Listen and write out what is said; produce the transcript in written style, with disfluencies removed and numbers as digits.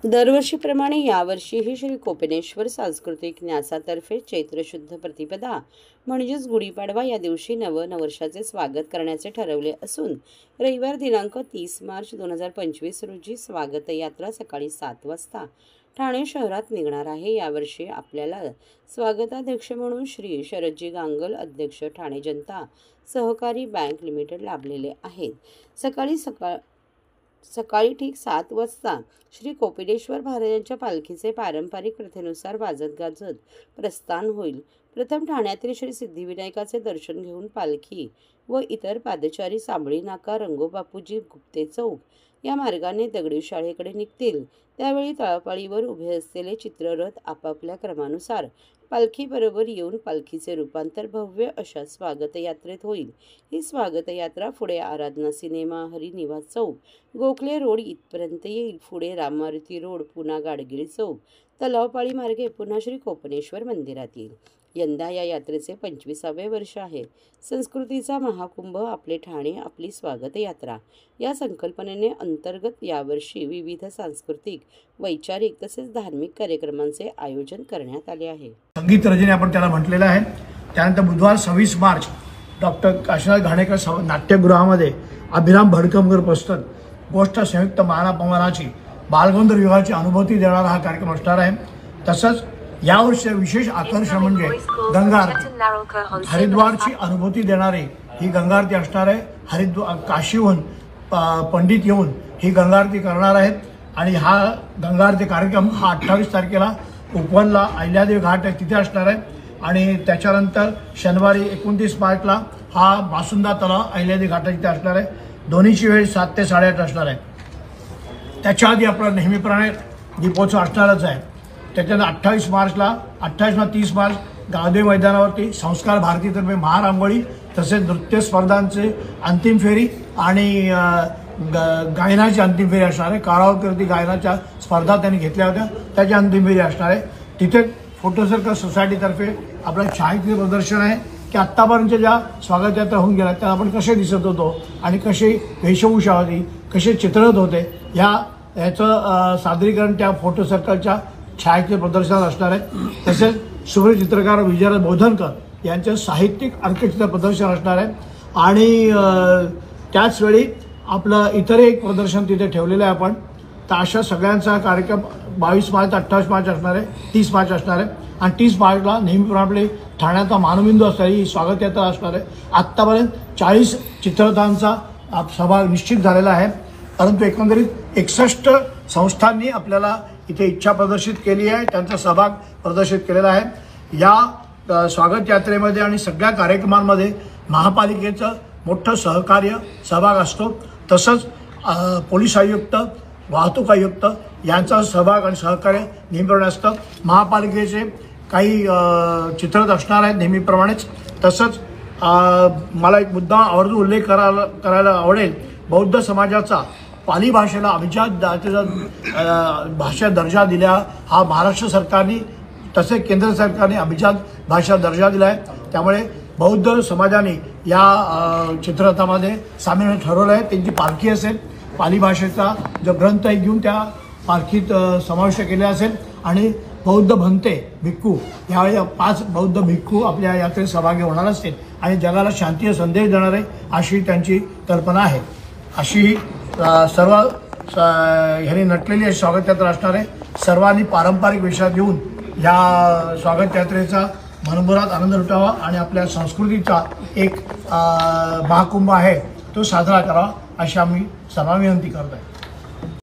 दरवर्षीप्रमाणे यावर्षीही श्री कोपिनेश्वर सांस्कृतिक न्यासातर्फे चैत्र शुद्ध प्रतिपदा म्हणजेच गुढीपाडवा या दिवशी नववर्षाचे स्वागत करण्याचे ठरवले असून रविवार दिनांक 30 मार्च 2025 रोजी स्वागत यात्रा सकाळी 7 वाजता ठाणे शहरात निघणार आहे। यावर्षी आपल्याला स्वागताध्यक्ष म्हणून श्री शरदजी गांगल, अध्यक्ष ठाणे जनता सहकारी बँक लिमिटेड लाभलेले आहेत। सकाळी ठीक 7 वाजता श्री कोपिनेश्वर महाराजांच्या पालखीचे पारंपरिक प्रथेनुसार वाजत गाजत प्रस्थान होईल। प्रथम ठाण्यातील श्री सिद्धिविनायकाचे दर्शन घेऊन पालखी व इतर पादचारी साबळी नाका, रंगोबापूजी गुप्ते चौक या मार्गाने दगडी शाळेकडे निघतील। त्यावेळी तळपाळीवर उभे असलेले चित्ररथ आपापल्या क्रमानुसार पालखीबरोबर येऊन पालखीचे रूपांतर भव्य अशा स्वागत यात्रेत होईल। ही स्वागत यात्रा पुढे आराधना सिनेमा, हरिनिवास चौक, गोखले रोड इथपर्यंत येईल। पुढे राममारुती रोड, पुन्हा गाडगीळ चौक, तलावपाळी मार्गे पुन्हा श्री कोपिनेश्वर मंदिरात येईल। यंदा या यात्रेचे 25वे वर्ष आहे। संस्कृतीचा महाकुंभ, आपले ठाणे, आपली स्वागत यात्रा या संकल्पनेने अंतर्गत यावर्षी विविध सांस्कृतिक, वैचारिक तसेच धार्मिक कार्यक्रमांचे आयोजन करण्यात आले आहे। संगीत रजनी आपण त्याला म्हटलेलं आहे। त्यानंतर बुधवार 26 मार्च डॉक्टर काशीनाथ घाणेकर नाट्यगृहामध्ये अभिराम भडकमकर पुस्तक गोष्ट संयुक्त महापौराची बालगंधर्व विवाहाची अनुभूती देणारा हा कार्यक्रम असणार आहे। तसंच यावर्षी विशेष आकर्षण म्हणजे गंगा आरती, हरिद्वारची अनुभूती देणारी ही गंगा आरती असणार आहे। काशीहून पंडित येऊन ही गंगा आरती करणार आहेत आणि हा गंगा आरती कार्यक्रम हा 28 तारखेला उपवनला अहिल्यादेवी घाट आहे तिथे असणार आहे आणि त्याच्यानंतर शनिवारी 29 मार्चला हा बासुंदा तलाव अहिल्यादेवी घाट तिथे असणार आहे। दोन्हीची वेळ 7 ते 8:30 असणार आहे। त्याच्या आधी आपला नेहमीप्रमाणे दीपोत्सव असणारच आहे। त्याच्यानंतर 28 मार्चला 30 मार्च गावदेवी मैदानावरती संस्कार भारतीतर्फे महारांगोळी तसेच नृत्य स्पर्धांचे अंतिम फेरी आणि गायनाची अंतिम फेरी असणार आहे। कारावरती गायनाच्या स्पर्धा त्यांनी घेतल्या होत्या, त्याची अंतिम फेरी असणार आहे। तिथे फोटो सर्कल सोसायटीतर्फे आपलं छायाचित्र प्रदर्शन आहे की आत्तापर्यंत ज्या स्वागत यात्रा होऊन गेल्या त्या आपण कसे दिसत होतो आणि कशी वेशभूषा होती, कसे चित्रित होते याचं सादरीकरण त्या फोटो सर्कलच्या छायाचित्र प्रदर्शनात असणार आहे। तसेच सुप्रसिद्ध चित्रकार विजय बोधनकर यांचे साहित्यिक अर्कचित्र प्रदर्शन असणार आहे आणि त्याचवेळी आपलं इतर एक प्रदर्शन तिथे ठेवलेलं आहे आपण। तर अशा सगळ्यांचा कार्यक्रम 22 मार्च 28 मार्च असणार आहे, 30 मार्च असणार आहे आणि 30 मार्चला नेहमीप्रमाणे आपले ठाण्याचा मानबिंदू असणारी ही स्वागत यात्रा असणार आहे। आत्तापर्यंत 40 चित्ररथांचा सहभाग निश्चित झालेला आहे, परंतु एकंदरीत 61 संस्थांनी आपल्याला इथे इच्छा प्रदर्शित केली आहे, त्यांचा सहभाग प्रदर्शित केलेला आहे। या स्वागत यात्रेमध्ये आणि सगळ्या कार्यक्रमांमध्ये महापालिकेचं मोठं सहभाग असतो। तसंच पोलीस आयुक्त, वाहतूक आयुक्त यांचा सहभाग आणि सहकार्य नेहमीप्रमाणे असतं। महापालिकेचे काही चित्ररथ असणार आहेत नेहमीप्रमाणेच। तसंच मला एक मुद्दा आवर्जून उल्लेख करायला आवडेल, बौद्ध समाजाचा पाली भाषेला अभिजात भाषा दर्जा दिला हा महाराष्ट्र सरकारने तसेच केंद्र सरकारने अभिजात भाषा दर्जा दिला आहे। त्यामुळे बौद्ध समाजाने या चित्ररथामध्ये सामील होण्याचं ठरवलं आहे। त्यांची पालखी असेल, पाली भाषेचा जो ग्रंथ आहे घेऊन त्या पालखीत समाविष्ट केले असेल आणि बौद्ध भंते भिक्खू यावेळी 5 बौद्ध भिक्खू आपल्या यात्रेत सहभागी होणार असतील आणि जगाला शांतीचा संदेश देणारे अशी त्यांची कल्पना आहे। अशी सर्व ह्यांनी नटलेली अशी स्वागत यात्रा असणार आहे। सर्वांनी पारंपरिक वेशात येऊन या स्वागत यात्रेचा मनमुराद आनंद लुटावा आणि आपल्या संस्कृतीचा एक महाकुंभ आहे तो साजरा करावा अशी आम्ही सर्वांना विनंती करत आहे।